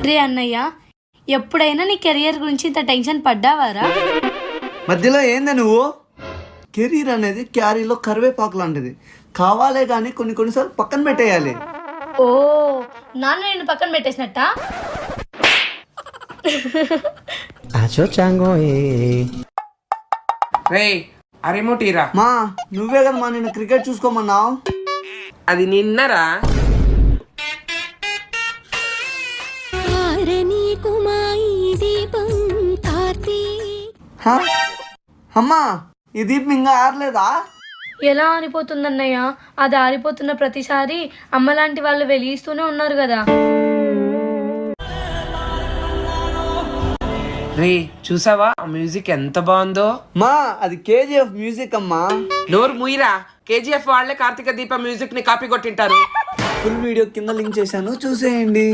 రే అన్నయ్య, ఎప్పుడైనా నీ కెరియర్ గురించి ఇంత టెన్షన్ పడ్డావారా? మధ్యలో ఏంది నువ్వు? కెరీర్ అనేది క్యారీలో కరివేపాకు లాంటిది. కావాలే కానీ కొన్నిసార్లు పక్కన పెట్టేయాలి. ఓ, నాన్న నిన్ను పక్కన పెట్టేసినట్ట? రే ఆ రిమోట్ ఇరా. మా నువ్వే కదా మా నేను క్రికెట్ చూసుకోమన్నావు. అది నిన్నరా. హా? అమ్మా ఈ దీపం ఇంకా ఆరలేదా? ఎలా ఆరిపోతుందన్నయ్య? అది ఆరిపోతున్న ప్రతిసారి అమ్మలాంటి వాళ్ళు వెలిగిస్తూనే ఉన్నారు కదా. రే చూసావా ఆ మ్యూజిక్ ఎంత బాగుందో? మా అది కేజీఎఫ్ మ్యూజిక్ అమ్మా. నోరు ముయిరా. కేజీఎఫ్ వాళ్ళే కార్తీక దీప మ్యూజిక్ ని కాపీ కొట్టింటారు. ఫుల్ వీడియో కింద లింక్ చేశాను, చూసేయండి.